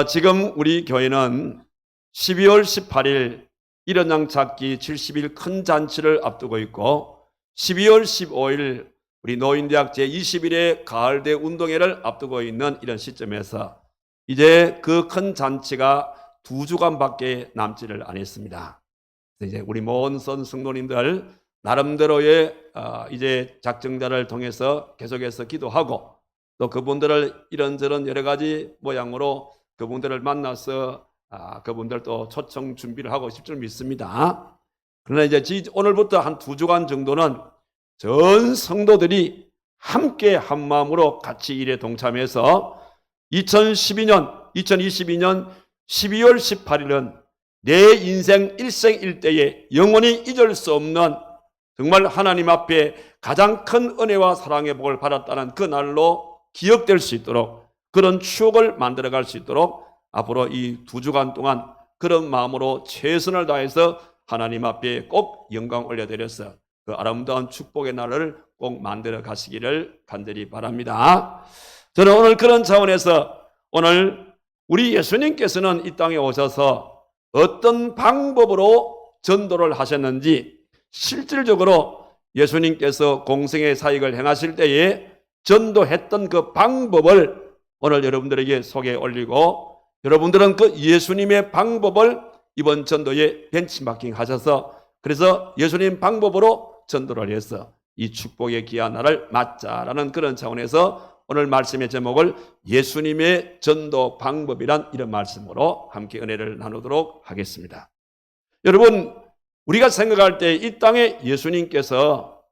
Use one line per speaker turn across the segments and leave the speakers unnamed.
지금 우리 교회는 12월 18일 일원양 찾기 70일 큰 잔치를 앞두고 있고 12월 15일 우리 노인대학 제21회 가을대 운동회를 앞두고 있는 이런 시점에서 이제 그 큰 잔치가 2주간밖에 남지를 않았습니다. 이제 우리 모든 성도님들 나름대로의 이제 작정자를 통해서 계속해서 기도하고 또 그분들을 이런저런 여러 가지 모양으로 그분들을 만나서 그분들 또 초청 준비를 하고 있을 줄 믿습니다. 그러나 이제 오늘부터 한 2주간 정도는 전 성도들이 함께 한 마음으로 같이 일에 동참해서 2022년 12월 18일은 내 인생 일생일대에 영원히 잊을 수 없는 정말 하나님 앞에 가장 큰 은혜와 사랑의 복을 받았다는 그 날로 기억될 수 있도록 그런 추억을 만들어갈 수 있도록 앞으로 이 2주간 동안 그런 마음으로 최선을 다해서 하나님 앞에 꼭 영광 올려드려서 그 아름다운 축복의 날을 꼭 만들어 가시기를 간절히 바랍니다. 저는 오늘 그런 차원에서 오늘 우리 예수님께서는 이 땅에 오셔서 어떤 방법으로 전도를 하셨는지 실질적으로 예수님께서 공생의 사역을 행하실 때에 전도했던 그 방법을 오늘 여러분들에게 소개해 올리고 여러분들은 그 예수님의 방법을 이번 전도에 벤치마킹 하셔서 그래서 예수님 방법으로 전도를 해서 이 축복의 귀한 날을 맞자라는 그런 차원에서 오늘 말씀의 제목을 예수님의 전도 방법이란 이런 말씀으로 함께 은혜를 나누도록 하겠습니다. 여러분, 우리가 생각할 때 이 땅에 예수님께서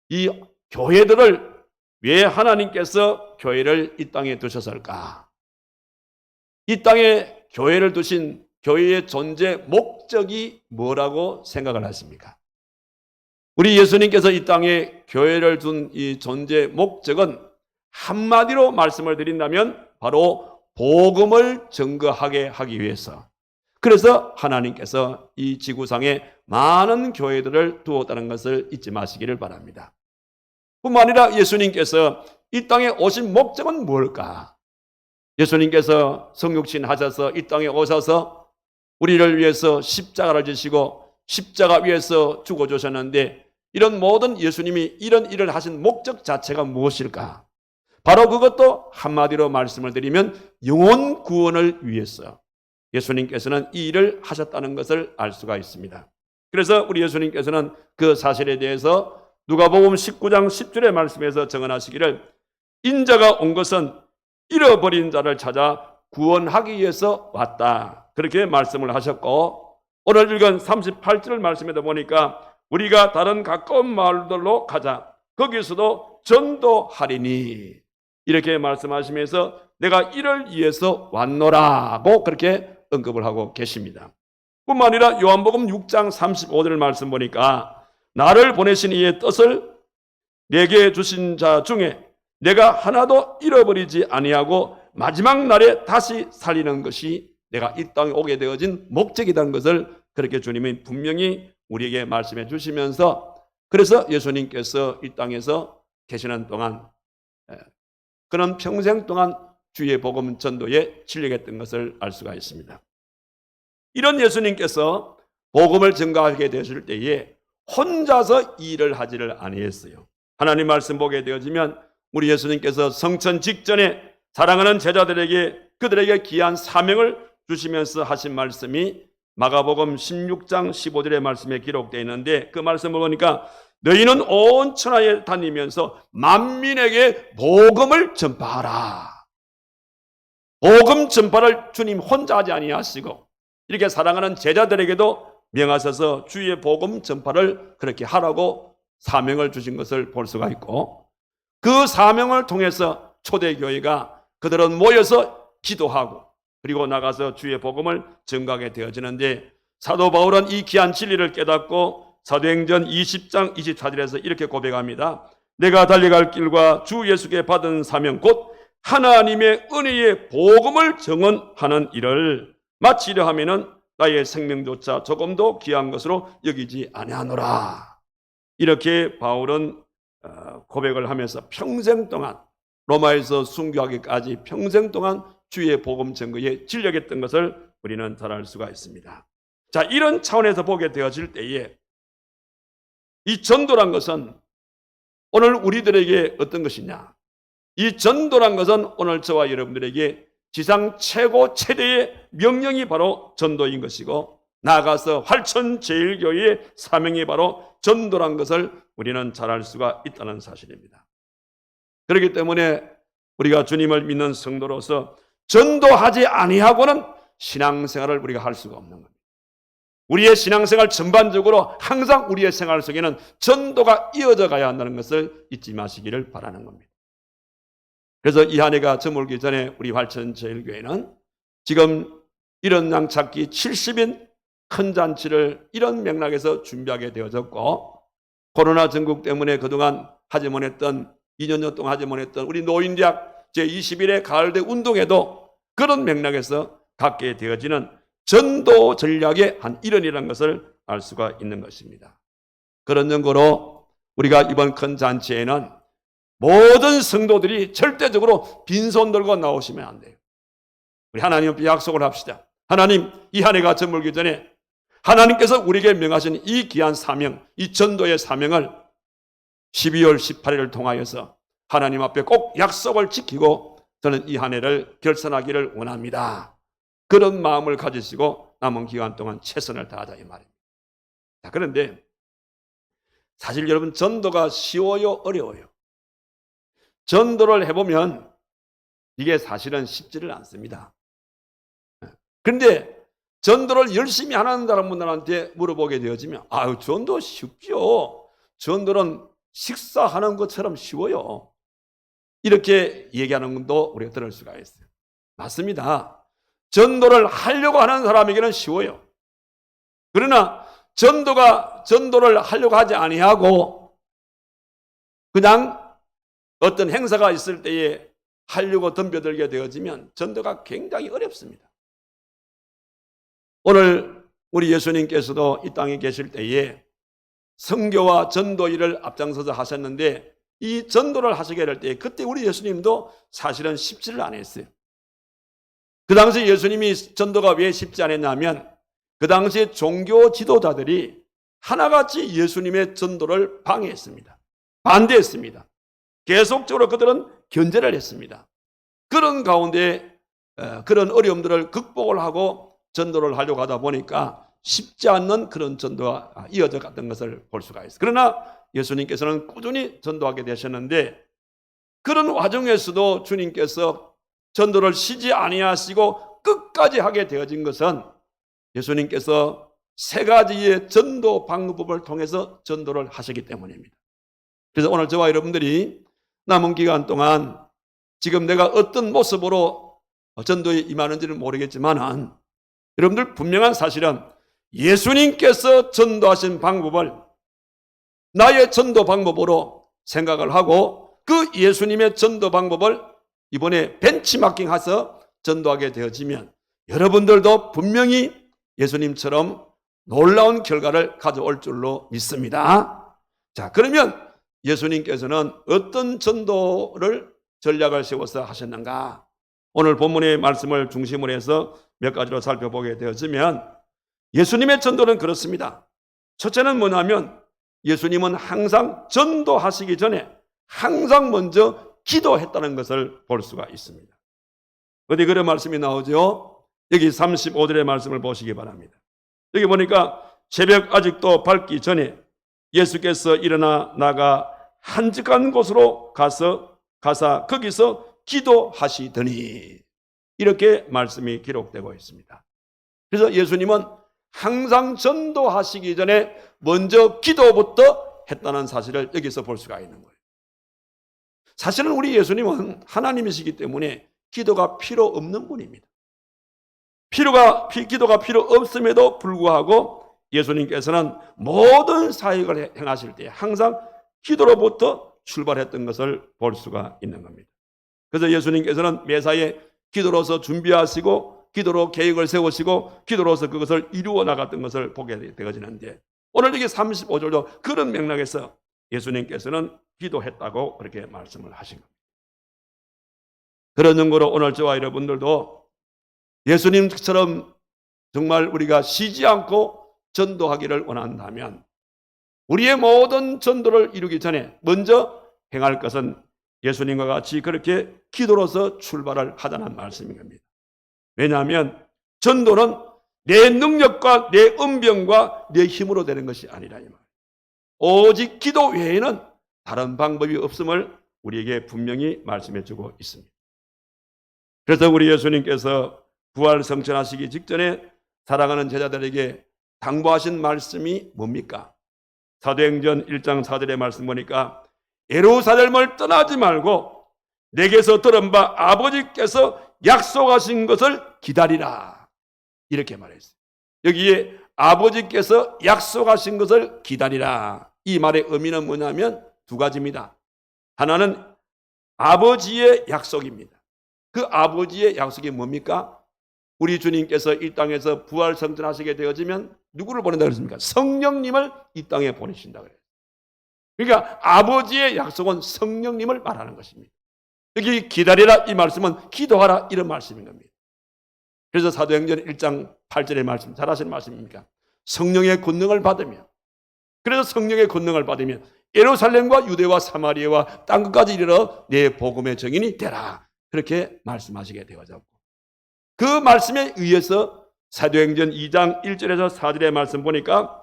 이 교회들을 왜 하나님께서 교회를 이 땅에 두셨을까? 이 땅에 교회를 두신 교회의 존재 목적이 뭐라고 생각을 하십니까? 우리 예수님께서 이 땅에 교회를 둔 이 존재 목적은 한마디로 말씀을 드린다면 바로 복음을 증거하게 하기 위해서 그래서 하나님께서 이 지구상에 많은 교회들을 두었다는 것을 잊지 마시기를 바랍니다. 뿐만 아니라 예수님께서 이 땅에 오신 목적은 뭘까? 예수님께서 성육신 하셔서 이 땅에 오셔서 우리를 위해서 십자가를 지시고 십자가 위에서 죽어주셨는데 이런 모든 예수님이 이런 일을 하신 목적 자체가 무엇일까? 바로 그것도 한마디로 말씀을 드리면 영혼 구원을 위해서 예수님께서는 이 일을 하셨다는 것을 알 수가 있습니다. 그래서 우리 예수님께서는 그 사실에 대해서 누가복음 19장 10절의 말씀에서 정언하시기를 인자가 온 것은 잃어버린 자를 찾아 구원하기 위해서 왔다. 그렇게 말씀을 하셨고 오늘 읽은 38절 말씀에도 보니까 우리가 다른 가까운 마을들로 가자. 거기서도 전도하리니. 이렇게 말씀하시면서 내가 이를 위해서 왔노라고 그렇게 언급을 하고 계십니다. 뿐만 아니라 요한복음 6장 35절 말씀 보니까 나를 보내신 이의 뜻을 내게 주신 자 중에 내가 하나도 잃어버리지 아니하고 마지막 날에 다시 살리는 것이 내가 이 땅에 오게 되어진 목적이라는 것을 그렇게 주님이 분명히 우리에게 말씀해 주시면서 그래서 예수님께서 이 땅에서 계시는 동안 그는 평생 동안 주의 복음 전도에 진력했던 것을 알 수가 있습니다. 이런 예수님께서 복음을 증거하게 되실 때에 혼자서 일을 하지를 아니했어요. 하나님 말씀 보게 되어지면 우리 예수님께서 성천 직전에 사랑하는 제자들에게 그들에게 귀한 사명을 주시면서 하신 말씀이 마가복음 16장 15절의 말씀에 기록되어 있는데 그 말씀을 보니까 너희는 온 천하에 다니면서 만민에게 복음을 전파하라. 복음 전파를 주님 혼자 하지 아니하시고 이렇게 사랑하는 제자들에게도 명하셔서 주의 복음 전파를 그렇게 하라고 사명을 주신 것을 볼 수가 있고 그 사명을 통해서 초대교회가 그들은 모여서 기도하고 그리고 나가서 주의 복음을 전가하게 되어지는데 사도 바울은 이 귀한 진리를 깨닫고 사도행전 20장 24절에서 이렇게 고백합니다. 내가 달려갈 길과 주 예수께 받은 사명 곧 하나님의 은혜의 복음을 증언하는 일을 마치려 하면은 나의 생명조차 조금도 귀한 것으로 여기지 아니하노라. 이렇게 바울은 고백을 하면서 평생 동안 로마에서 순교하기까지 평생 동안 주의 복음 증거에 진력했던 것을 우리는 잘 알 수가 있습니다. 자, 이런 차원에서 보게 되어질 때에 이 전도란 것은 오늘 우리들에게 어떤 것이냐? 이 전도란 것은 오늘 저와 여러분들에게 지상 최고 최대의 명령이 바로 전도인 것이고, 나아가서 활천제일교회의 사명이 바로 전도란 것을 우리는 잘 알 수가 있다는 사실입니다. 그렇기 때문에 우리가 주님을 믿는 성도로서 전도하지 아니하고는 신앙생활을 우리가 할 수가 없는 겁니다. 우리의 신앙생활 전반적으로 항상 우리의 생활 속에는 전도가 이어져 가야 한다는 것을 잊지 마시기를 바라는 겁니다. 그래서 이 한 해가 저물기 전에 우리 활천제일교회는 지금 이런 양 찾기 70인 큰 잔치를 이런 맥락에서 준비하게 되어졌고, 코로나 전국 때문에 그동안 하지 못했던 2년 동안 하지 못했던 우리 노인대학 제21회 가을대 운동회도 그런 맥락에서 갖게 되어지는 전도 전략의 한 일원이라는 것을 알 수가 있는 것입니다. 그런 연고로 우리가 이번 큰 잔치에는 모든 성도들이 절대적으로 빈손 들고 나오시면 안 돼요. 우리 하나님 앞에 약속을 합시다. 하나님, 이 한 해가 저물기 전에 하나님께서 우리에게 명하신 이 귀한 사명, 이 전도의 사명을 12월 18일을 통하여서 하나님 앞에 꼭 약속을 지키고 저는 이 한 해를 결산하기를 원합니다. 그런 마음을 가지시고 남은 기간 동안 최선을 다하자 이 말입니다. 자, 그런데 사실 여러분, 전도가 쉬워요, 어려워요? 전도를 해보면 이게 사실은 쉽지를 않습니다. 그런데 전도를 열심히 하는 사람들한테 물어보게 되어지면, 아유, 전도 쉽죠. 전도는 식사하는 것처럼 쉬워요. 이렇게 얘기하는 것도 우리가 들을 수가 있어요. 맞습니다. 전도를 하려고 하는 사람에게는 쉬워요. 그러나 전도를 하려고 하지 아니하고 그냥 어떤 행사가 있을 때에 하려고 덤벼들게 되어지면 전도가 굉장히 어렵습니다. 오늘 우리 예수님께서도 이 땅에 계실 때에 선교와 전도 일을 앞장서서 하셨는데, 이 전도를 하시게 될 때 그때 우리 예수님도 사실은 쉽지를 않았어요. 그 당시 예수님이 전도가 왜 쉽지 않았냐면, 그 당시에 종교 지도자들이 하나같이 예수님의 전도를 방해했습니다. 반대했습니다. 계속적으로 그들은 견제를 했습니다. 그런 가운데 그런 어려움들을 극복을 하고 전도를 하려고 하다 보니까 쉽지 않는 그런 전도가 이어져 갔던 것을 볼 수가 있어요. 그러나 예수님께서는 꾸준히 전도하게 되셨는데, 그런 와중에서도 주님께서 전도를 쉬지 아니하시고 끝까지 하게 되어진 것은 예수님께서 세 가지의 전도 방법을 통해서 전도를 하시기 때문입니다. 그래서 오늘 저와 여러분들이 남은 기간 동안 지금 내가 어떤 모습으로 전도에 임하는지는 모르겠지만, 여러분들 분명한 사실은 예수님께서 전도하신 방법을 나의 전도 방법으로 생각을 하고, 그 예수님의 전도 방법을 이번에 벤치마킹해서 전도하게 되어지면 여러분들도 분명히 예수님처럼 놀라운 결과를 가져올 줄로 믿습니다. 자, 그러면 예수님께서는 어떤 전도를 전략을 세워서 하셨는가? 오늘 본문의 말씀을 중심으로 해서 몇 가지로 살펴보게 되어지면, 예수님의 전도는 그렇습니다. 첫째는 뭐냐면, 예수님은 항상 전도하시기 전에 항상 먼저 기도했다는 것을 볼 수가 있습니다. 어디 그런 말씀이 나오죠? 여기 35절의 말씀을 보시기 바랍니다. 여기 보니까 새벽 아직도 밝기 전에 예수께서 일어나 나가 한적한 곳으로 가사 거기서 기도하시더니, 이렇게 말씀이 기록되고 있습니다. 그래서 예수님은 항상 전도하시기 전에 먼저 기도부터 했다는 사실을 여기서 볼 수가 있는 거예요. 사실은 우리 예수님은 하나님이시기 때문에 기도가 필요 없는 분입니다. 기도가 필요 없음에도 불구하고 예수님께서는 모든 사역을 행하실 때 항상 기도로부터 출발했던 것을 볼 수가 있는 겁니다. 그래서 예수님께서는 매사에 기도로서 준비하시고 기도로 계획을 세우시고 기도로서 그것을 이루어 나갔던 것을 보게 되어지는데, 오늘 여기 35절도 그런 맥락에서 예수님께서는 기도했다고 그렇게 말씀을 하신 겁니다. 그런 연고로 오늘 저와 여러분들도 예수님처럼 정말 우리가 쉬지 않고 전도하기를 원한다면 우리의 모든 전도를 이루기 전에 먼저 행할 것은 예수님과 같이 그렇게 기도로서 출발을 하자는 말씀인 겁니다. 왜냐하면 전도는 내 능력과 내 은병과 내 힘으로 되는 것이 아니라 이 말. 오직 기도 외에는 다른 방법이 없음을 우리에게 분명히 말씀해 주고 있습니다. 그래서 우리 예수님께서 부활 성천하시기 직전에 사랑하는 제자들에게 당부하신 말씀이 뭡니까? 사도행전 1장 4절의 말씀 보니까 예루살렘을 떠나지 말고 내게서 들은 바 아버지께서 약속하신 것을 기다리라, 이렇게 말했어요. 여기에 아버지께서 약속하신 것을 기다리라, 이 말의 의미는 뭐냐면 두 가지입니다. 하나는 아버지의 약속입니다. 그 아버지의 약속이 뭡니까? 우리 주님께서 이 땅에서 부활 성천하시게 되어지면 누구를 보낸다고 했습니까? 성령님을 이 땅에 보내신다고 그래요. 그러니까 아버지의 약속은 성령님을 말하는 것입니다. 여기 기다리라 이 말씀은 기도하라 이런 말씀인 겁니다. 그래서 사도행전 1장 8절의 말씀, 잘 아시는 말씀입니까? 성령의 권능을 받으며, 그래서 성령의 권능을 받으면 예루살렘과 유대와 사마리아와 땅끝까지 이르러 내 복음의 증인이 되라, 그렇게 말씀하시게 되어졌고, 그 말씀에 의해서 사도행전 2장 1절에서 4절의 말씀 보니까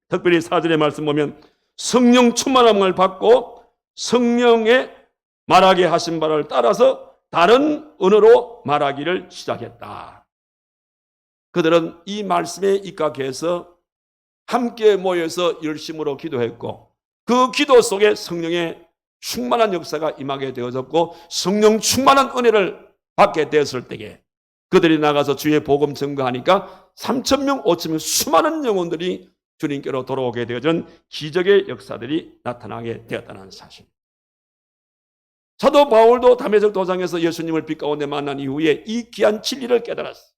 특별히 4절의 말씀 보면 성령 충만함을 받고 성령의 말하게 하신 바를 따라서 다른 언어로 말하기를 시작했다. 그들은 이 말씀에 입각해서 함께 모여서 열심으로 기도했고 그 기도 속에 성령의 충만한 역사가 임하게 되어졌고 성령 충만한 은혜를 받게 되었을 때에 그들이 나가서 주의 복음 증거하니까 3,000명, 5,000명 수많은 영혼들이 주님께로 돌아오게 되어진 기적의 역사들이 나타나게 되었다는 사실. 사도 바울도 다메섹 도상에서 예수님을 빛 가운데 만난 이후에 이 귀한 진리를 깨달았어요.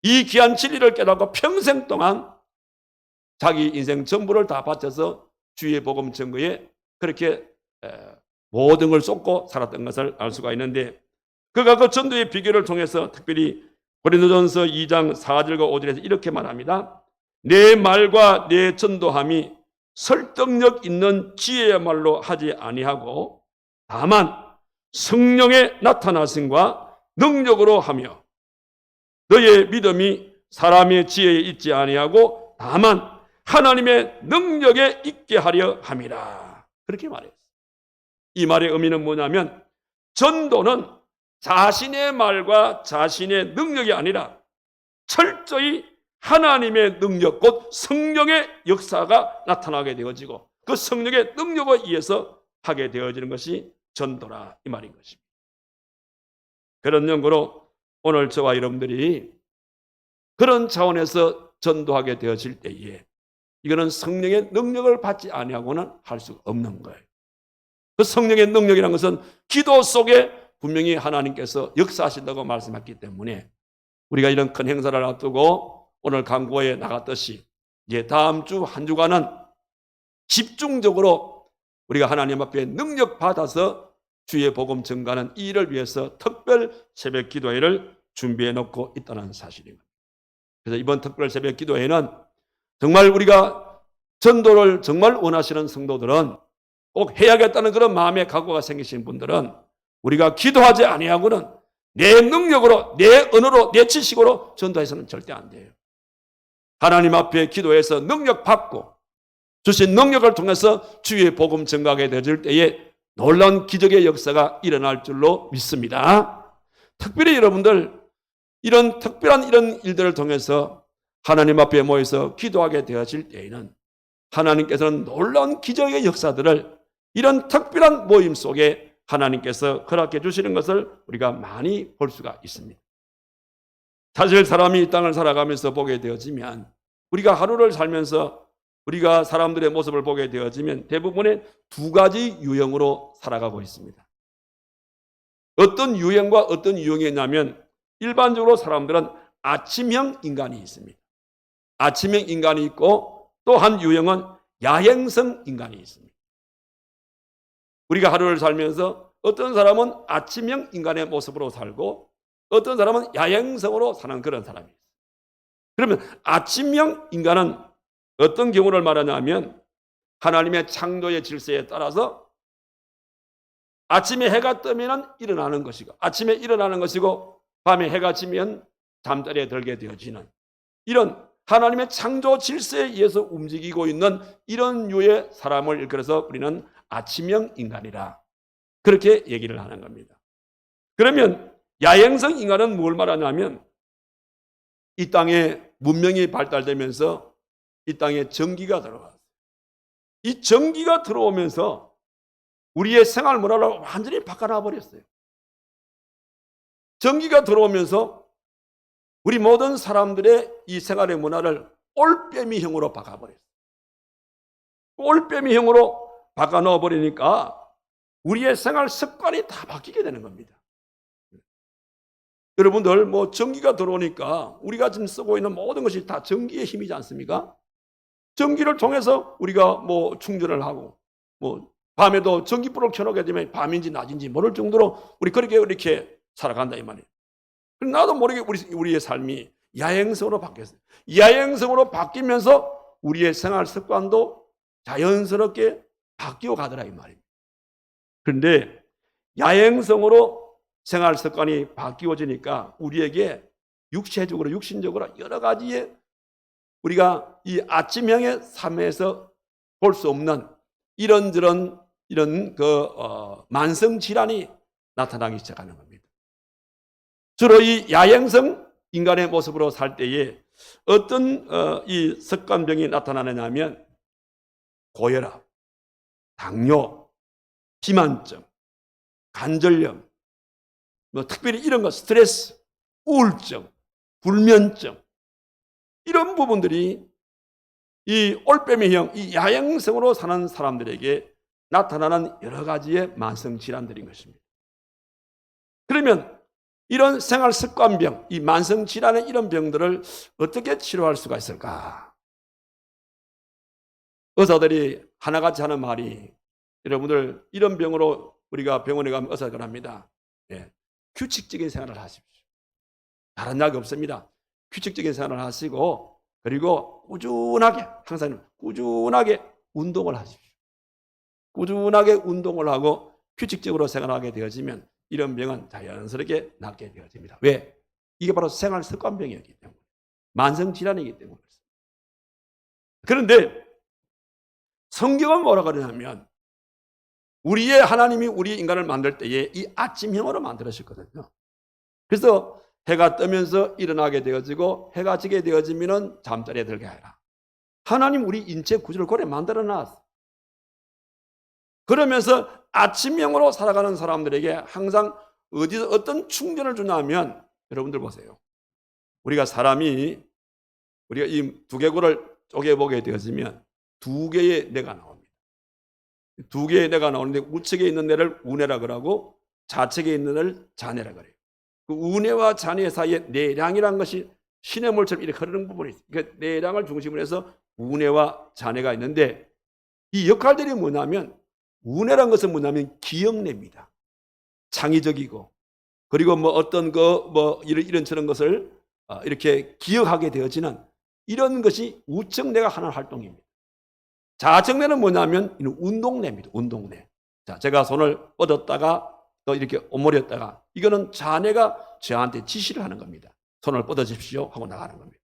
이 귀한 진리를 깨닫고 평생 동안 자기 인생 전부를 다 바쳐서 주의 복음 증거에 그렇게 모든 걸 쏟고 살았던 것을 알 수가 있는데, 그가 그 전도의 비결을 통해서 특별히 고린도전서 2장 4절과 5절에서 이렇게 말합니다. 내 말과 내 전도함이 설득력 있는 지혜야말로 하지 아니하고 다만 성령의 나타나심과 능력으로 하며 너의 믿음이 사람의 지혜에 있지 아니하고 다만 하나님의 능력에 있게 하려 함이라, 그렇게 말했어요. 이 말의 의미는 뭐냐면 전도는 자신의 말과 자신의 능력이 아니라 철저히 하나님의 능력, 곧 성령의 역사가 나타나게 되어지고 그 성령의 능력에 의해서 하게 되어지는 것이 전도라, 이 말인 것입니다. 그런 연구로 오늘 저와 여러분들이 그런 차원에서 전도하게 되어질 때에 이거는 성령의 능력을 받지 아니하고는 할 수 없는 거예요. 그 성령의 능력이라는 것은 기도 속에 분명히 하나님께서 역사하신다고 말씀했기 때문에 우리가 이런 큰 행사를 앞두고 오늘 강구에 나갔듯이 이제 다음 주 한 주간은 집중적으로 우리가 하나님 앞에 능력 받아서 주의 복음 증가하는 이 일을 위해서 특별 새벽 기도회를 준비해 놓고 있다는 사실입니다. 그래서 이번 특별 새벽 기도회는 정말 우리가 전도를 정말 원하시는 성도들은 꼭 해야겠다는 그런 마음의 각오가 생기신 분들은 우리가 기도하지 아니하고는 내 능력으로, 내 언어로, 내 지식으로 전도해서는 절대 안 돼요. 하나님 앞에 기도해서 능력 받고 주신 능력을 통해서 주의 복음 증가하게 되어질 때에 놀라운 기적의 역사가 일어날 줄로 믿습니다. 특별히 여러분들 이런 특별한 이런 일들을 통해서 하나님 앞에 모여서 기도하게 되어질 때에는 하나님께서는 놀라운 기적의 역사들을 이런 특별한 모임 속에 하나님께서 허락해 주시는 것을 우리가 많이 볼 수가 있습니다. 사실 사람이 이 땅을 살아가면서 보게 되어지면 우리가 하루를 살면서 우리가 사람들의 모습을 보게 되어지면 대부분의 두 가지 유형으로 살아가고 있습니다. 어떤 유형과 어떤 유형이 있냐면 일반적으로 사람들은 아침형 인간이 있습니다. 아침형 인간이 있고 또 한 유형은 야행성 인간이 있습니다. 우리가 하루를 살면서 어떤 사람은 아침형 인간의 모습으로 살고 어떤 사람은 야행성으로 사는 그런 사람이 있어요. 그러면 아침형 인간은 어떤 경우를 말하냐면 하나님의 창조의 질서에 따라서 아침에 해가 뜨면 일어나는 것이고 아침에 일어나는 것이고 밤에 해가 지면 잠자리에 들게 되어지는 이런 하나님의 창조 질서에 의해서 움직이고 있는 이런 류의 사람을 일컬어서 우리는 아침형 인간이라 그렇게 얘기를 하는 겁니다. 그러면 야행성 인간은 뭘 말하냐면 이 땅에 문명이 발달되면서 이 땅에 전기가 들어왔어요. 이 전기가 들어오면서 우리의 생활 문화를 완전히 바꿔놔 버렸어요. 전기가 들어오면서 우리 모든 사람들의 이 생활의 문화를 올빼미형으로 바꿔버렸어요. 올빼미형으로 바꿔놓아 버리니까 우리의 생활 습관이 다 바뀌게 되는 겁니다. 여러분들 뭐 전기가 들어오니까 우리가 지금 쓰고 있는 모든 것이 다 전기의 힘이지 않습니까? 전기를 통해서 우리가 뭐 충전을 하고 뭐 밤에도 전기불을 켜놓게 되면 밤인지 낮인지 모를 정도로 우리 그렇게 이렇게 살아간다 이 말이에요. 나도 모르게 우리의 삶이 야행성으로 바뀌었어요. 야행성으로 바뀌면서 우리의 생활 습관도 자연스럽게 바뀌어 가더라 이 말입니다. 그런데 야행성으로 생활 습관이 바뀌어지니까 우리에게 육체적으로 육신적으로 여러 가지의 우리가 이 아침형의 삶에서 볼 수 없는 이런 만성 질환이 나타나기 시작하는 겁니다. 주로 이 야행성 인간의 모습으로 살 때에 어떤 이 습관병이 나타나느냐 하면 고혈압, 당뇨, 비만증, 관절염, 뭐 특별히 이런 거 스트레스, 우울증, 불면증 이런 부분들이 이 올빼미형, 이 야행성으로 사는 사람들에게 나타나는 여러 가지의 만성 질환들인 것입니다. 그러면 이런 생활 습관병, 이 만성 질환의 이런 병들을 어떻게 치료할 수가 있을까? 의사들이 하나같이 하는 말이 여러분들 이런 병으로 우리가 병원에 가면 의사가 합니다. 예, 규칙적인 생활을 하십시오. 다른 약이 없습니다. 규칙적인 생활을 하시고 그리고 꾸준하게 항상 꾸준하게 운동을 하십시오. 꾸준하게 운동을 하고 규칙적으로 생활하게 되어지면 이런 병은 자연스럽게 낫게 되어집니다. 왜? 이게 바로 생활 습관병이기 때문에 만성 질환이기 때문에 그렇습니다. 그런데 성경은 뭐라 그러냐면 우리의 하나님이 우리 인간을 만들 때에 이 아침형으로 만들으셨거든요. 그래서 해가 뜨면서 일어나게 되어지고 해가 지게 되어지면 잠자리에 들게 하라. 하나님 우리 인체 구조를 그래 만들어 놨어. 그러면서 아침형으로 살아가는 사람들에게 항상 어디서 어떤 충전을 주냐면 여러분들 보세요. 우리가 이 두개골을 쪼개보게 되어지면 두 개의 뇌가 나옵니다. 두 개의 뇌가 나오는데 우측에 있는 뇌를 우뇌라 그러고 좌측에 있는 뇌를 자뇌라 그래요. 그 우뇌와 자뇌 사이에 뇌량이라는 것이 시냇물처럼 이렇게 흐르는 부분이 있어요. 그러니까 뇌량을 중심으로 해서 우뇌와 자뇌가 있는데 이 역할들이 뭐냐면 우뇌란 것은 뭐냐면 기억뇌입니다. 창의적이고 그리고 뭐 어떤 이런저런 것을 이렇게 기억하게 되어지는 이런 것이 우측뇌가 하는 활동입니다. 좌측뇌는 뭐냐면 운동뇌입니다. 운동뇌. 자, 제가 손을 뻗었다가 또 이렇게 오므렸다가 이거는 자뇌가 저한테 지시를 하는 겁니다. 손을 뻗어주십시오 하고 나가는 겁니다.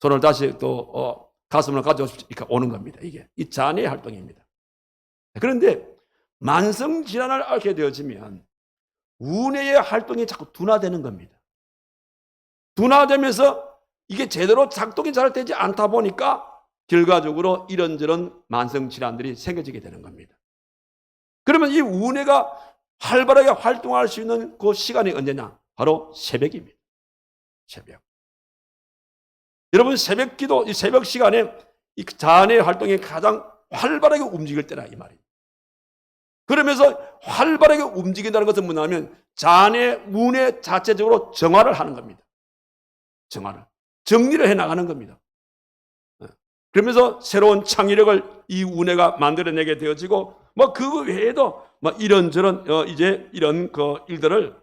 손을 다시 또 가슴을 가져오십시오 이렇게 오는 겁니다. 이게 이 자뇌의 활동입니다. 그런데 만성 질환을 앓게 되어지면 우뇌의 활동이 자꾸 둔화되는 겁니다. 둔화되면서 이게 제대로 작동이 잘 되지 않다 보니까 결과적으로 이런저런 만성 질환들이 생겨지게 되는 겁니다. 그러면 이 우뇌가 활발하게 활동할 수 있는 그 시간이 언제냐? 바로 새벽입니다. 새벽. 여러분 새벽 기도, 이 새벽 시간에 이 자뇌 활동이 가장 활발하게 움직일 때라 이 말이에요. 그러면서 활발하게 움직인다는 것은 뭐냐면 자뇌, 우뇌 자체적으로 정화를 하는 겁니다. 정화를. 정리를 해나가는 겁니다. 그러면서 새로운 창의력을 이 우뇌가 만들어내게 되어지고 뭐 그 외에도 막 이런저런 이제 이런 그 일들을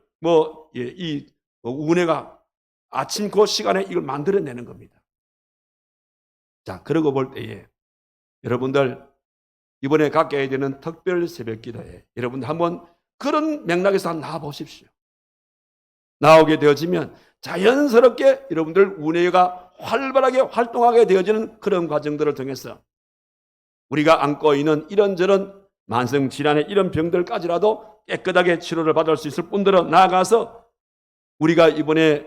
이 운해가 아침 그 시간에 이걸 만들어내는 겁니다. 자, 그러고 볼 때에 여러분들 이번에 갖게 되는 특별 새벽 기도에 여러분들 한번 그런 맥락에서 한번 나와 보십시오. 나오게 되어지면 자연스럽게 여러분들 운해가 활발하게 활동하게 되어지는 그런 과정들을 통해서 우리가 안고 있는 이런저런 만성 질환의 이런 병들까지라도 깨끗하게 치료를 받을 수 있을 뿐더러 나아가서 우리가 이번에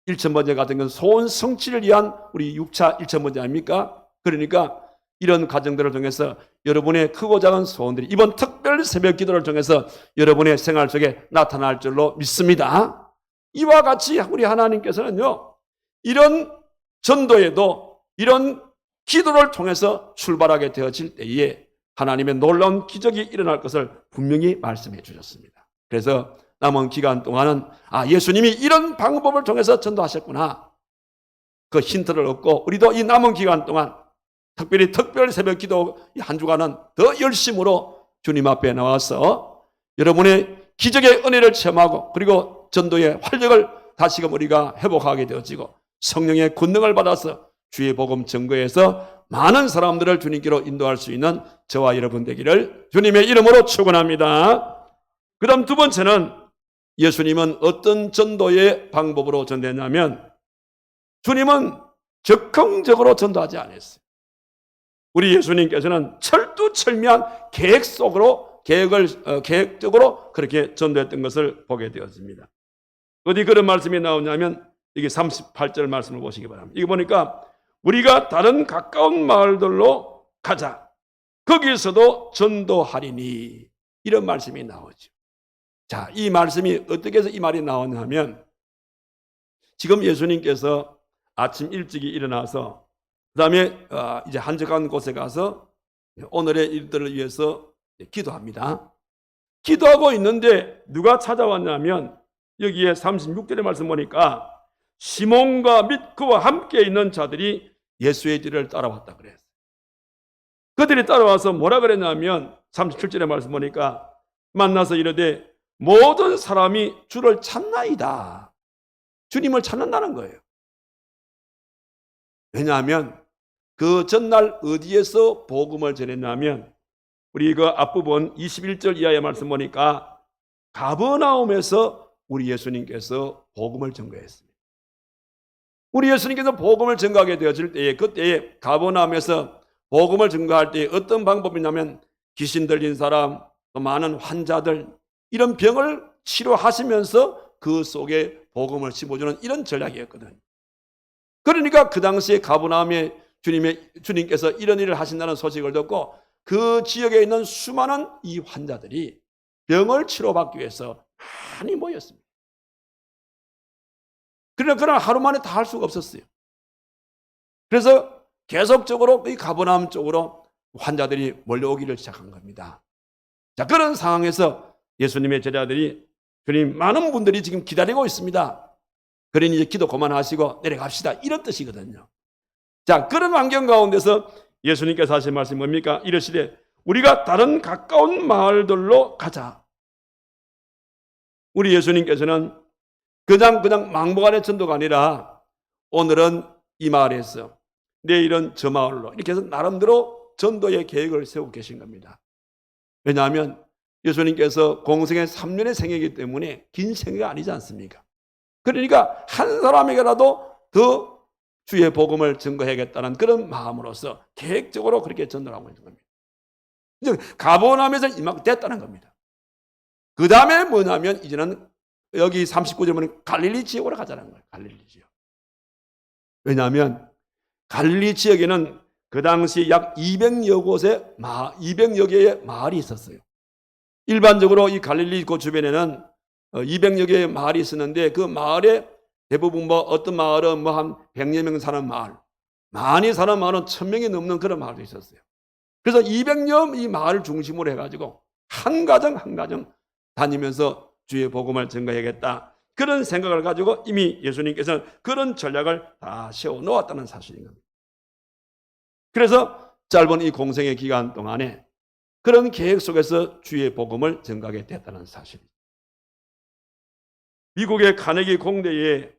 일천번제 같은 건 소원 성취를 위한 우리 6차 일천번제 아닙니까? 그러니까 이런 과정들을 통해서 여러분의 크고 작은 소원들이 이번 특별 새벽 기도를 통해서 여러분의 생활 속에 나타날 줄로 믿습니다. 이와 같이 우리 하나님께서는요, 이런 전도에도 이런 기도를 통해서 출발하게 되어질 때에 하나님의 놀라운 기적이 일어날 것을 분명히 말씀해 주셨습니다. 그래서 남은 기간 동안은 예수님이 이런 방법을 통해서 전도하셨구나, 그 힌트를 얻고 우리도 이 남은 기간 동안 특별히 특별 새벽 기도 한 주간은 더 열심으로 주님 앞에 나와서 여러분의 기적의 은혜를 체험하고 그리고 전도의 활력을 다시금 우리가 회복하게 되어지고 성령의 권능을 받아서 주의 복음 증거해서 많은 사람들을 주님께로 인도할 수 있는 저와 여러분 되기를 주님의 이름으로 축원합니다. 그 다음 두 번째는 예수님은 어떤 전도의 방법으로 전도했냐면 주님은 적극적으로 전도하지 않았어요. 우리 예수님께서는 철두철미한 계획적으로 그렇게 전도했던 것을 보게 되었습니다. 어디 그런 말씀이 나오냐면 이게 38절 말씀을 보시기 바랍니다. 이거 보니까 우리가 다른 가까운 마을들로 가자. 거기에서도 전도하리니. 이런 말씀이 나오죠. 자, 이 말씀이 어떻게 해서 이 말이 나오냐면 지금 예수님께서 아침 일찍이 일어나서 그 다음에 이제 한적한 곳에 가서 오늘의 일들을 위해서 기도합니다. 기도하고 있는데 누가 찾아왔냐면 여기에 36절의 말씀 보니까 시몬과 및 그와 함께 있는 자들이 예수의 뒤를 따라왔다 그랬어요. 그들이 따라와서 뭐라 그랬냐면 37절의 말씀 보니까 만나서 이르되 모든 사람이 주를 찾나이다. 주님을 찾는다는 거예요. 왜냐하면 그 전날 어디에서 복음을 전했냐면 우리 그 앞부분 21절 이하의 말씀 보니까 가버나움에서 우리 예수님께서 복음을 전거했습니다. 우리 예수님께서 복음을 전거하게 되어질 때에 그때에 가버나움에서 복음을 전거할 때 어떤 방법이냐면 귀신 들린 사람, 또 많은 환자들 이런 병을 치료하시면서 그 속에 복음을 심어주는 이런 전략이었거든요. 그러니까 그 당시에 가버나움에 주님께서 이런 일을 하신다는 소식을 듣고 그 지역에 있는 수많은 이 환자들이 병을 치료받기 위해서 많이 모였습니다. 그러나 하루 만에 다 할 수가 없었어요. 그래서 계속적으로 이 가버나움 쪽으로 환자들이 몰려오기를 시작한 겁니다. 자, 그런 상황에서 예수님의 제자들이 주님, 많은 분들이 지금 기다리고 있습니다. 그러니 이제 기도 그만하시고 내려갑시다. 이런 뜻이거든요. 자, 그런 환경 가운데서 예수님께서 하신 말씀이 뭡니까? 이르시되 우리가 다른 가까운 마을들로 가자. 우리 예수님께서는 그냥 막무가내 전도가 아니라 오늘은 이 마을에서 내일은 저 마을로 이렇게 해서 나름대로 전도의 계획을 세우고 계신 겁니다. 왜냐하면 예수님께서 공생의 3년의 생애이기 때문에 긴 생애가 아니지 않습니까? 그러니까 한 사람에게라도 더 주의 복음을 증거해야겠다는 그런 마음으로서 계획적으로 그렇게 전도를 하고 있는 겁니다. 이제 가버나움에서 이만큼 됐다는 겁니다. 그 다음에 뭐냐면 이제는 여기 39절 보면 갈릴리 지역으로 가자는 거예요. 갈릴리 지역. 왜냐하면 갈릴리 지역에는 그 당시 약 200여 개의 마을이 있었어요. 일반적으로 이 갈릴리 그 주변에는 200여 개의 마을이 있었는데 그 마을에 대부분 어떤 마을은 한 100여 명 사는 마을, 많이 사는 마을은 1000명이 넘는 그런 마을도 있었어요. 그래서 200여 이 마을 중심으로 해가지고 한 가정 한 가정 다니면서 주의 복음을 전가해야겠다. 그런 생각을 가지고 이미 예수님께서는 그런 전략을 다 세워놓았다는 사실인 겁니다. 그래서 짧은 이 공생의 기간 동안에 그런 계획 속에서 주의 복음을 전가하게 됐다는 사실입니다. 미국의 카네기 공대의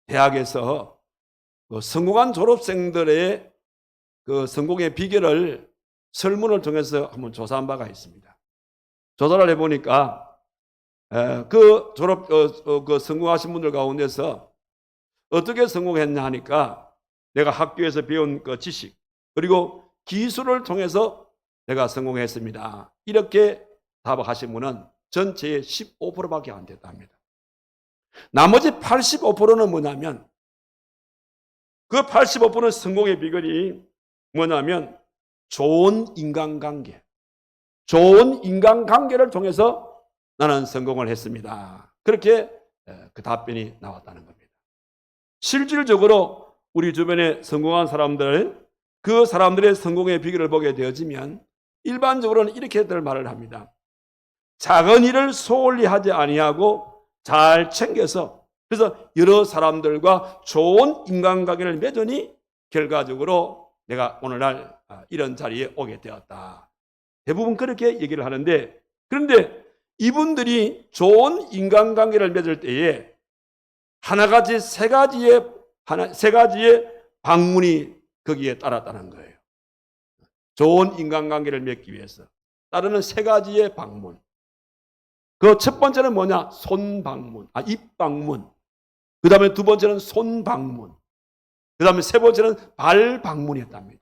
대학에서 성공한 졸업생들의 그 성공의 비결을 설문을 통해서 한번 조사한 바가 있습니다. 조사를 해보니까 그 성공하신 분들 가운데서 어떻게 성공했냐 하니까 내가 학교에서 배운 그 지식 그리고 기술을 통해서 내가 성공했습니다. 이렇게 답하신 분은 전체의 15%밖에 안 됐답니다. 나머지 85%는 뭐냐면 그 85%는 성공의 비결이 뭐냐면 좋은 인간관계. 좋은 인간관계를 통해서 나는 성공을 했습니다. 그렇게 그 답변이 나왔다는 겁니다. 실질적으로 우리 주변에 성공한 사람들, 그 사람들의 성공의 비결을 보게 되어지면 일반적으로는 이렇게들 말을 합니다. 작은 일을 소홀히 하지 아니하고 잘 챙겨서 그래서 여러 사람들과 좋은 인간관계를 맺으니 결과적으로 내가 오늘날 이런 자리에 오게 되었다. 대부분 그렇게 얘기를 하는데 그런데 이분들이 좋은 인간관계를 맺을 때에 세 가지의 방문이 거기에 따랐다는 거예요. 좋은 인간관계를 맺기 위해서 따르는 세 가지의 방문. 그 첫 번째는 뭐냐? 손방문, 입방문. 그 다음에 두 번째는 손방문. 그 다음에 세 번째는 발방문이었답니다.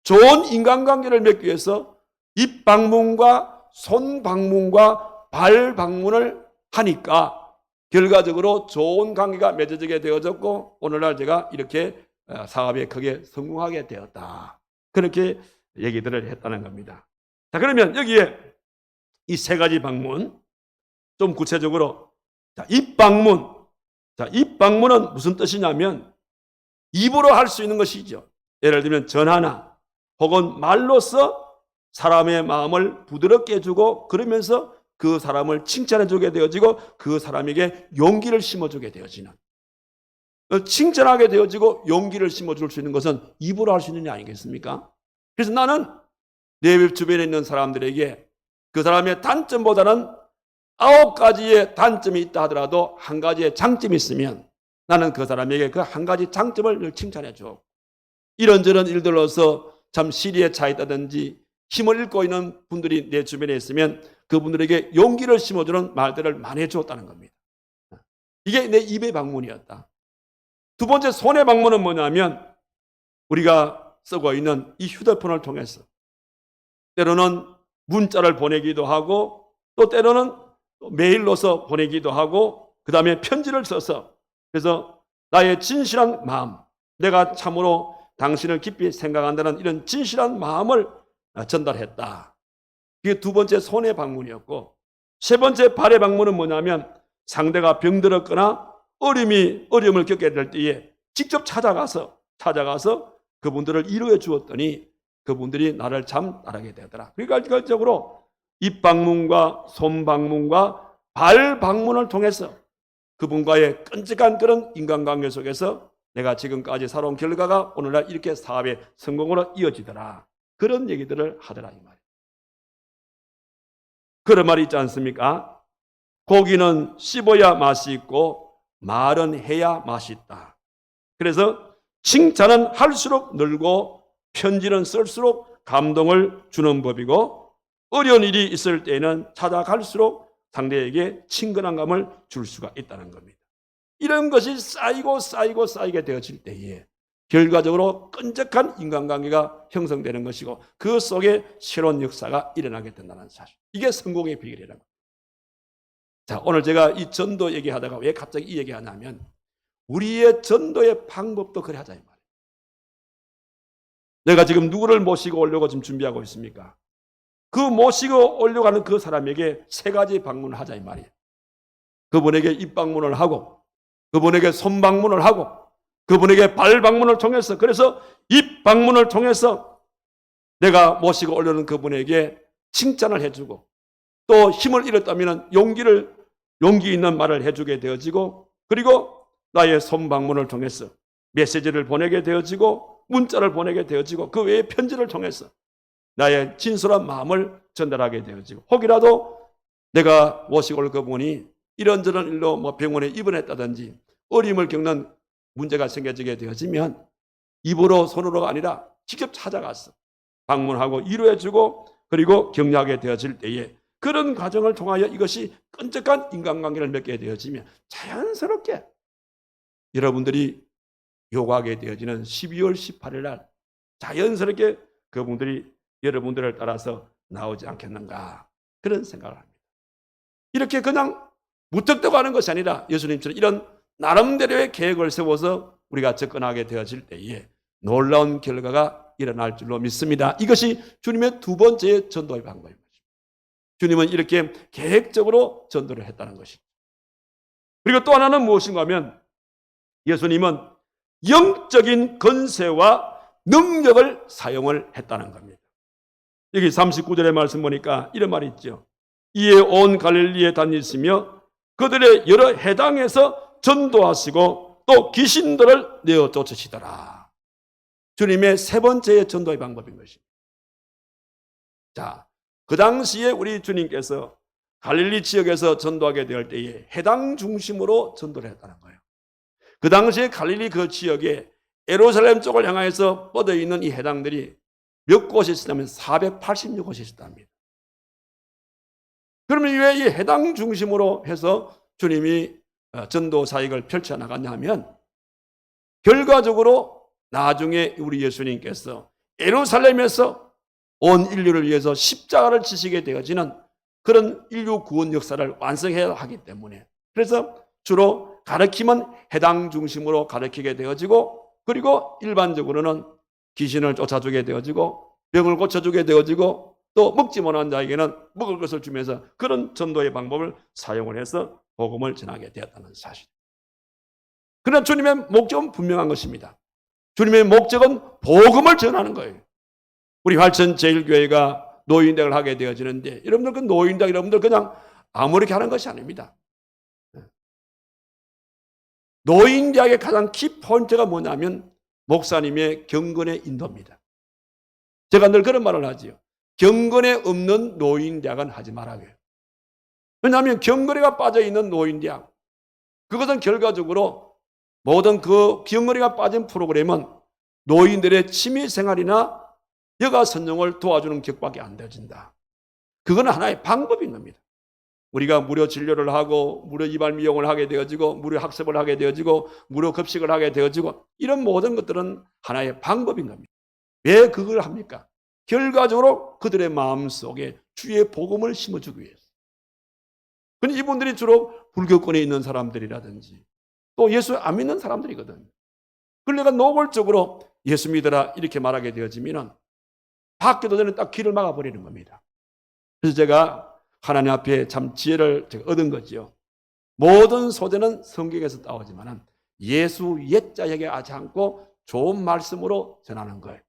좋은 인간관계를 맺기 위해서 입방문과 손방문과 발방문을 하니까 결과적으로 좋은 관계가 맺어지게 되어졌고 오늘날 제가 이렇게 사업에 크게 성공하게 되었다. 그렇게 얘기들을 했다는 겁니다. 자, 그러면 여기에 이 세 가지 방문 좀 구체적으로 입방문. 자, 입방문은 무슨 뜻이냐면 입으로 할 수 있는 것이죠. 예를 들면 전화나 혹은 말로써 사람의 마음을 부드럽게 해주고 그러면서 그 사람을 칭찬해주게 되어지고 그 사람에게 용기를 심어주게 되어지는 칭찬하게 되어지고 용기를 심어줄 수 있는 것은 입으로 할 수 있는 게 아니겠습니까? 그래서 나는 내 주변에 있는 사람들에게 그 사람의 단점보다는 9가지의 단점이 있다 하더라도 한 가지의 장점이 있으면 나는 그 사람에게 그 한 가지 장점을 늘 칭찬해 줘. 이런저런 일들로서 참 시리에 차있다든지 힘을 잃고 있는 분들이 내 주변에 있으면 그분들에게 용기를 심어주는 말들을 많이 해주었다는 겁니다. 이게 내 입의 방문이었다. 두 번째 손의 방문은 뭐냐면 우리가 쓰고 있는 이 휴대폰을 통해서 때로는 문자를 보내기도 하고 또 때로는 메일로서 보내기도 하고 그 다음에 편지를 써서 그래서 나의 진실한 마음 내가 참으로 당신을 깊이 생각한다는 이런 진실한 마음을 전달했다. 이게 두 번째 손의 방문이었고 세 번째 발의 방문은 뭐냐면 상대가 병들었거나 어려움을 겪게 될 때에 직접 찾아가서 그분들을 위로해 주었더니 그분들이 나를 참 따르게 되더라. 그러니까 결과적으로 입방문과 손방문과 발방문을 통해서 그분과의 끈적한 그런 인간관계 속에서 내가 지금까지 살아온 결과가 오늘날 이렇게 사업의 성공으로 이어지더라. 그런 얘기들을 하더라 이 말이에요. 그런 말이 있지 않습니까? 고기는 씹어야 맛이 있고 말은 해야 맛이 있다. 그래서 칭찬은 할수록 늘고 편지는 쓸수록 감동을 주는 법이고 어려운 일이 있을 때에는 찾아갈수록 상대에게 친근한 감을 줄 수가 있다는 겁니다. 이런 것이 쌓이게 되어질 때에 결과적으로 끈적한 인간관계가 형성되는 것이고 그 속에 새로운 역사가 일어나게 된다는 사실. 이게 성공의 비결이라는 겁니다. 자, 오늘 제가 이 전도 얘기하다가 왜 갑자기 이 얘기하냐면 우리의 전도의 방법도 그래 하자 이 말이에요. 내가 지금 누구를 모시고 오려고 지금 준비하고 있습니까? 그 모시고 오려고 하는 그 사람에게 세 가지 방문을 하자 이 말이에요. 그분에게 입방문을 하고 그분에게 손방문을 하고 그분에게 발방문을 통해서 그래서 입방문을 통해서 내가 모시고 오려는 그분에게 칭찬을 해주고 또 힘을 잃었다면 용기 있는 말을 해주게 되어지고 그리고 나의 손방문을 통해서 메시지를 보내게 되어지고 문자를 보내게 되어지고 그 외에 편지를 통해서 나의 진솔한 마음을 전달하게 되어지고 혹이라도 내가 모시고 올 그분이 이런저런 일로 뭐 병원에 입원했다든지 어려움을 겪는 문제가 생겨지게 되어지면 입으로 손으로가 아니라 직접 찾아가서 방문하고 위로해주고 그리고 격려하게 되어질 때에 그런 과정을 통하여 이것이 끈적한 인간관계를 맺게 되어지면 자연스럽게 여러분들이 요구하게 되어지는 12월 18일 날 자연스럽게 그분들이 여러분들을 따라서 나오지 않겠는가 그런 생각을 합니다. 이렇게 그냥 무턱대고 하는 것이 아니라 예수님처럼 이런 나름대로의 계획을 세워서 우리가 접근하게 되어질 때에 놀라운 결과가 일어날 줄로 믿습니다. 이것이 주님의 두 번째 전도의 방법입니다. 주님은 이렇게 계획적으로 전도를 했다는 것입니다. 그리고 또 하나는 무엇인가 하면 예수님은 영적인 권세와 능력을 사용을 했다는 겁니다. 여기 39절의 말씀 보니까 이런 말이 있죠. 이에 온 갈릴리에 다니시며 그들의 여러 해당에서 전도하시고 또 귀신들을 내어 쫓으시더라. 주님의 세 번째 전도의 방법인 것입니다. 자, 그 당시에 우리 주님께서 갈릴리 지역에서 전도하게 될 때에 해당 중심으로 전도를 했다는 거예요. 그 당시에 갈릴리 그 지역에 예루살렘 쪽을 향해서 뻗어 있는 이 해당들이 몇 곳이 있었냐면 486곳이 있었답니다. 그러면 왜 이 해당 중심으로 해서 주님이 전도 사역을 펼쳐 나갔냐 하면 결과적으로 나중에 우리 예수님께서 예루살렘에서 온 인류를 위해서 십자가를 지시게 되어지는 그런 인류 구원 역사를 완성해야 하기 때문에 그래서 주로 가르침은 해당 중심으로 가르치게 되어지고 그리고 일반적으로는 귀신을 쫓아주게 되어지고 병을 고쳐주게 되어지고 또 먹지 못한 자에게는 먹을 것을 주면서 그런 전도의 방법을 사용을 해서 복음을 전하게 되었다는 사실. 그러나 주님의 목적은 분명한 것입니다. 주님의 목적은 복음을 전하는 거예요. 우리 활천제일교회가 노인대학을 하게 되어지는데 여러분들 그 노인대학 여러분들 그냥 아무렇게 하는 것이 아닙니다. 노인대학의 가장 키포인트가 뭐냐면 목사님의 경건의 인도입니다. 제가 늘 그런 말을 하지요. 경건에 없는 노인대학은 하지 말아요. 왜냐하면 경건에가 빠져있는 노인대학 그것은 결과적으로 모든 그 경건에가 빠진 프로그램은 노인들의 취미생활이나 여가 선용을 도와주는 격밖에 안 되어진다. 그건 하나의 방법인 겁니다. 우리가 무료 진료를 하고 무료 이발 미용을 하게 되어지고 무료 학습을 하게 되어지고 무료 급식을 하게 되어지고 이런 모든 것들은 하나의 방법인 겁니다. 왜 그걸 합니까? 결과적으로 그들의 마음속에 주의 복음을 심어주기 위해서. 근데 이분들이 주로 불교권에 있는 사람들이라든지 또 예수 안 믿는 사람들이거든요. 그래서 내가 노골적으로 예수 믿어라 이렇게 말하게 되어지면 밖에도 전에 딱 길을 막아버리는 겁니다. 그래서 제가 하나님 앞에 참 지혜를 제가 얻은 거죠. 모든 소재는 성경에서 따오지만 예수 옛자에게 하지 않고 좋은 말씀으로 전하는 거예요.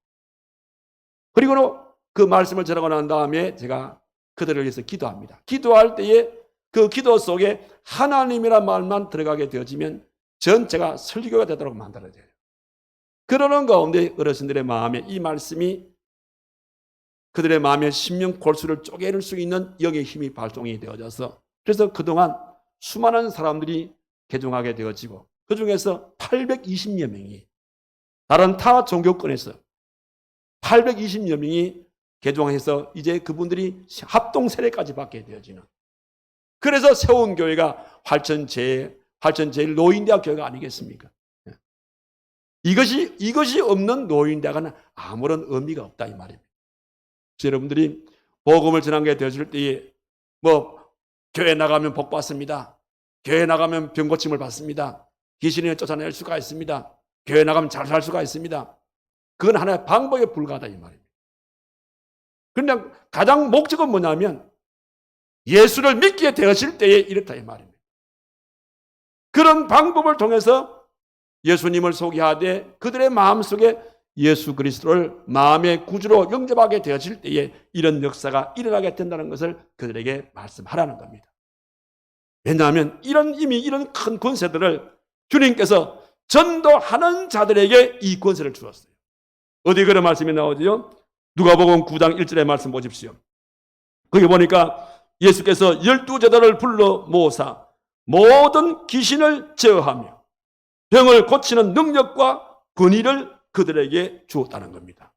그리고 그 말씀을 전하고 난 다음에 제가 그들을 위해서 기도합니다. 기도할 때에 그 기도 속에 하나님이란 말만 들어가게 되어지면 전체가 설교가 되도록 만들어져요. 그러는 가운데 어르신들의 마음에 이 말씀이 그들의 마음의 심령 골수를 쪼개낼 수 있는 영의 힘이 발동이 되어져서 그래서 그동안 수많은 사람들이 개종하게 되어지고 그 중에서 820여 명이 다른 타 종교권에서 820여 명이 개종해서 이제 그분들이 합동 세례까지 받게 되어지는 그래서 세운 교회가 활천제일 노인대학 교회가 아니겠습니까? 이것이 없는 노인대학은 아무런 의미가 없다 이 말입니다. 여러분들이 복음을 전하게 되어질 때에 교회 나가면 복 받습니다. 교회 나가면 병 고침을 받습니다. 귀신을 쫓아낼 수가 있습니다. 교회 나가면 잘 살 수가 있습니다. 그건 하나의 방법에 불과하다 이 말입니다. 그냥 가장 목적은 뭐냐면 예수를 믿게 되어질 때에 이렇다 이 말입니다. 그런 방법을 통해서 예수님을 소개하되 그들의 마음속에 예수 그리스도를 마음의 구주로 영접하게 되어질 때에 이런 역사가 일어나게 된다는 것을 그들에게 말씀하라는 겁니다. 왜냐하면 이미 이런 큰 권세들을 주님께서 전도하는 자들에게 이 권세를 주었어요. 어디 그런 말씀이 나오지요? 누가복음 9장 1절의 말씀 보십시오. 거기 보니까 예수께서 12제자를 불러 모으사 모든 귀신을 제어하며 병을 고치는 능력과 권위를 그들에게 주었다는 겁니다.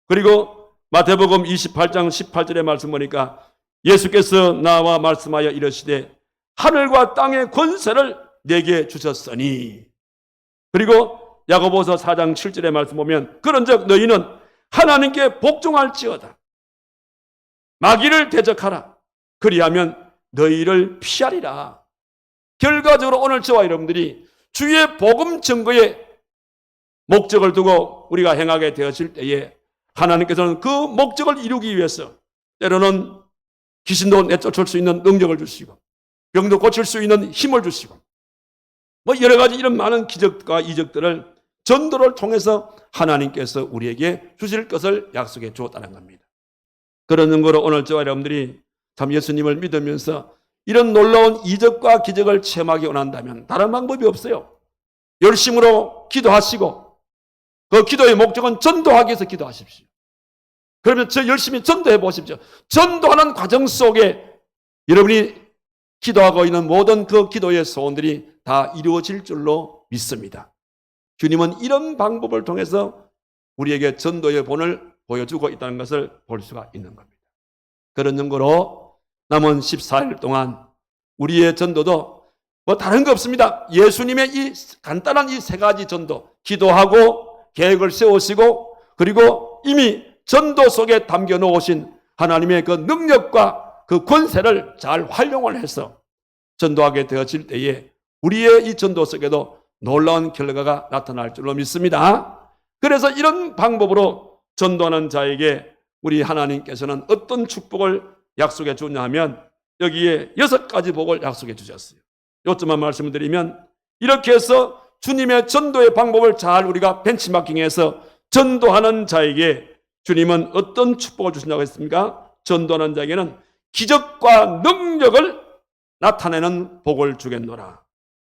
그리고 마태복음 28장 18절의 말씀 보니까 예수께서 나와 말씀하여 이르시되 하늘과 땅의 권세를 내게 주셨으니, 그리고 야고보서 4장 7절의 말씀 보면 그런즉 너희는 하나님께 복종할지어다 마귀를 대적하라 그리하면 너희를 피하리라. 결과적으로 오늘 저와 여러분들이 주의 복음 증거에 목적을 두고 우리가 행하게 되어질 때에 하나님께서는 그 목적을 이루기 위해서 때로는 귀신도 내쫓을 수 있는 능력을 주시고 병도 고칠 수 있는 힘을 주시고 뭐 여러 가지 이런 많은 기적과 이적들을 전도를 통해서 하나님께서 우리에게 주실 것을 약속해 주었다는 겁니다. 그런 증거로 오늘 저와 여러분들이 참 예수님을 믿으면서 이런 놀라운 이적과 기적을 체험하기 원한다면 다른 방법이 없어요. 열심으로 기도하시고 그 기도의 목적은 전도하기 위해서 기도하십시오. 그러면 저 열심히 전도해 보십시오. 전도하는 과정 속에 여러분이 기도하고 있는 모든 그 기도의 소원들이 다 이루어질 줄로 믿습니다. 주님은 이런 방법을 통해서 우리에게 전도의 본을 보여주고 있다는 것을 볼 수가 있는 겁니다. 그런 증거로 남은 14일 동안 우리의 전도도 뭐 다른 거 없습니다. 예수님의 이 간단한 이 세 가지 전도, 기도하고 계획을 세우시고 그리고 이미 전도 속에 담겨 놓으신 하나님의 그 능력과 그 권세를 잘 활용을 해서 전도하게 되어질 때에 우리의 이 전도 속에도 놀라운 결과가 나타날 줄로 믿습니다. 그래서 이런 방법으로 전도하는 자에게 우리 하나님께서는 어떤 축복을 약속해 주냐 하면 여기에 6가지 복을 약속해 주셨어요. 요점만 말씀을 드리면 이렇게 해서 주님의 전도의 방법을 잘 우리가 벤치마킹해서 전도하는 자에게 주님은 어떤 축복을 주신다고 했습니까? 전도하는 자에게는 기적과 능력을 나타내는 복을 주겠노라.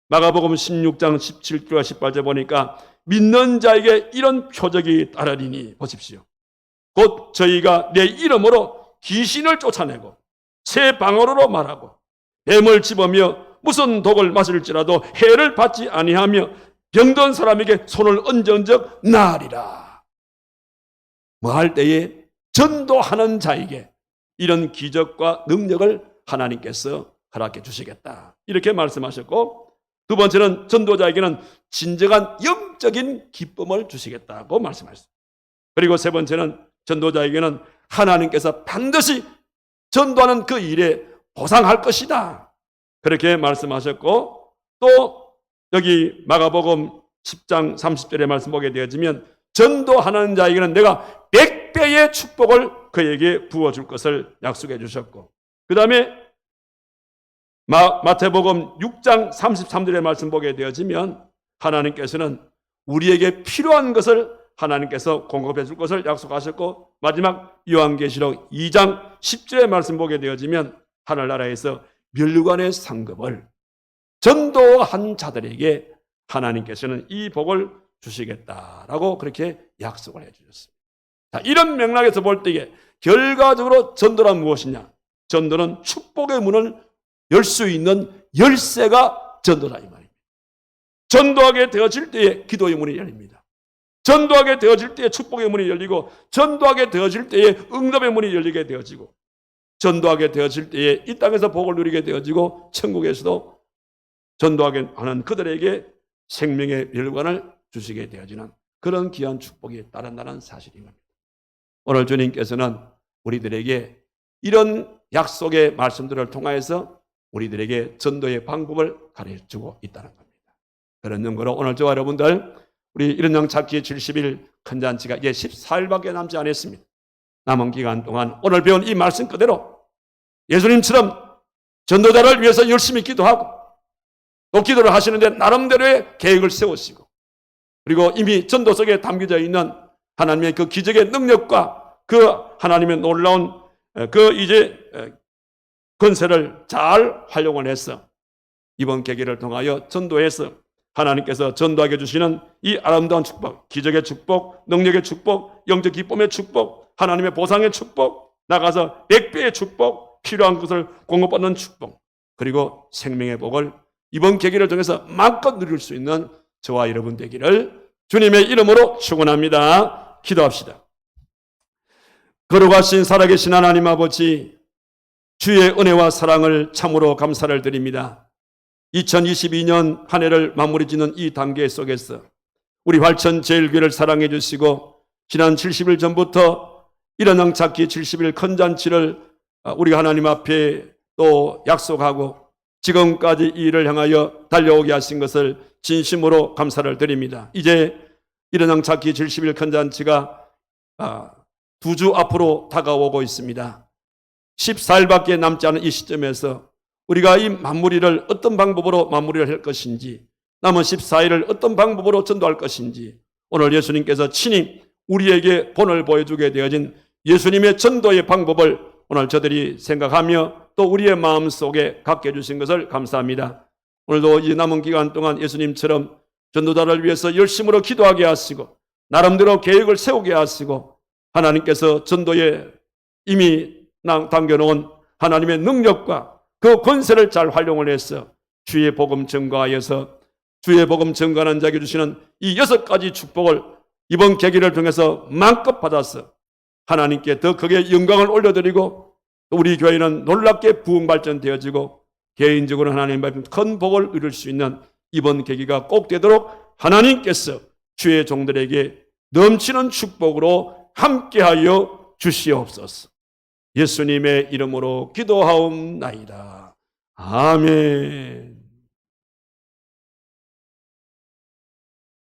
마가복음 16장 17절과 18절 보니까 믿는 자에게 이런 표적이 따르리니 보십시오. 곧 저희가 내 이름으로 귀신을 쫓아내고 새 방언으로 말하고 뱀을 집으며 무슨 독을 마실지라도 해를 받지 아니하며 병든 사람에게 손을 얹은 적 나으리라. 뭐 할 때에 전도하는 자에게 이런 기적과 능력을 하나님께서 허락해 주시겠다. 이렇게 말씀하셨고 두 번째는 전도자에게는 진정한 영적인 기쁨을 주시겠다고 말씀하셨습니다. 그리고 세 번째는 전도자에게는 하나님께서 반드시 전도하는 그 일에 보상할 것이다. 그렇게 말씀하셨고 또 여기 마가복음 10장 30절의 말씀 보게 되어지면 전도하는 자에게는 내가 100배의 축복을 그에게 부어줄 것을 약속해 주셨고 그 다음에 마태복음 6장 33절의 말씀 보게 되어지면 하나님께서는 우리에게 필요한 것을 하나님께서 공급해 줄 것을 약속하셨고 마지막 요한계시록 2장 10절의 말씀 보게 되어지면 하늘나라에서 멸관의 상급을 전도한 자들에게 하나님께서는 이 복을 주시겠다라고 그렇게 약속을 해 주셨습니다. 자, 이런 맥락에서 볼 때에 결과적으로 전도란 무엇이냐? 전도는 축복의 문을 열 수 있는 열쇠가 전도다 이 말입니다. 전도하게 되어질 때에 기도의 문이 열립니다. 전도하게 되어질 때에 축복의 문이 열리고 전도하게 되어질 때에 응답의 문이 열리게 되어지고 전도하게 되어질 때에 이 땅에서 복을 누리게 되어지고 천국에서도 전도하게 하는 그들에게 생명의 멸관을 주시게 되어지는 그런 귀한 축복이 따른다는 사실입니다. 오늘 주님께서는 우리들에게 이런 약속의 말씀들을 통하여서 우리들에게 전도의 방법을 가르쳐주고 있다는 겁니다. 그런 연구로 오늘 저와 여러분들 우리 일원양 찾기 70일 큰 잔치가 이제 14일밖에 남지 않았습니다. 남은 기간 동안 오늘 배운 이 말씀 그대로 예수님처럼 전도자를 위해서 열심히 기도하고 또 기도를 하시는데 나름대로의 계획을 세우시고 그리고 이미 전도 속에 담겨져 있는 하나님의 그 기적의 능력과 그 하나님의 놀라운 그 이제 권세를 잘 활용을 해서 이번 계기를 통하여 전도해서 하나님께서 전도하게 주시는 이 아름다운 축복, 기적의 축복, 능력의 축복, 영적 기쁨의 축복, 하나님의 보상의 축복, 나가서 100배의 축복, 필요한 것을 공급받는 축복, 그리고 생명의 복을 이번 계기를 통해서 마음껏 누릴 수 있는 저와 여러분 되기를 주님의 이름으로 축원합니다. 기도합시다. 거룩하신 살아계신 하나님 아버지, 주의 은혜와 사랑을 참으로 감사를 드립니다. 2022년 한 해를 마무리 짓는 이 단계 속에서 우리 활천 제일교회를 사랑해 주시고 지난 70일 전부터 일어난 찾기 70일 큰 잔치를 우리가 하나님 앞에 또 약속하고 지금까지 이 일을 향하여 달려오게 하신 것을 진심으로 감사를 드립니다. 이제 일어난 찾기 70일 큰 잔치가 2주 앞으로 다가오고 있습니다. 14일밖에 남지 않은 이 시점에서 우리가 이 마무리를 어떤 방법으로 마무리를 할 것인지, 남은 14일을 어떤 방법으로 전도할 것인지, 오늘 예수님께서 친히 우리에게 본을 보여주게 되어진 예수님의 전도의 방법을 오늘 저들이 생각하며 또 우리의 마음속에 갖게 해주신 것을 감사합니다. 오늘도 이 남은 기간 동안 예수님처럼 전도자를 위해서 열심으로 기도하게 하시고 나름대로 계획을 세우게 하시고 하나님께서 전도에 이미 당겨놓은 하나님의 능력과 그 권세를 잘 활용을 해서 주의 복음 증거하여서 주의 복음 증거하는 자에게 주시는 이 6가지 축복을 이번 계기를 통해서 마음껏 받아서 하나님께 더 크게 영광을 올려드리고 우리 교회는 놀랍게 부흥 발전되어지고 개인적으로 하나님 앞에 큰 복을 누릴 수 있는 이번 계기가 꼭 되도록 하나님께서 주의 종들에게 넘치는 축복으로 함께하여 주시옵소서. 예수님의 이름으로 기도하옵나이다. 아멘.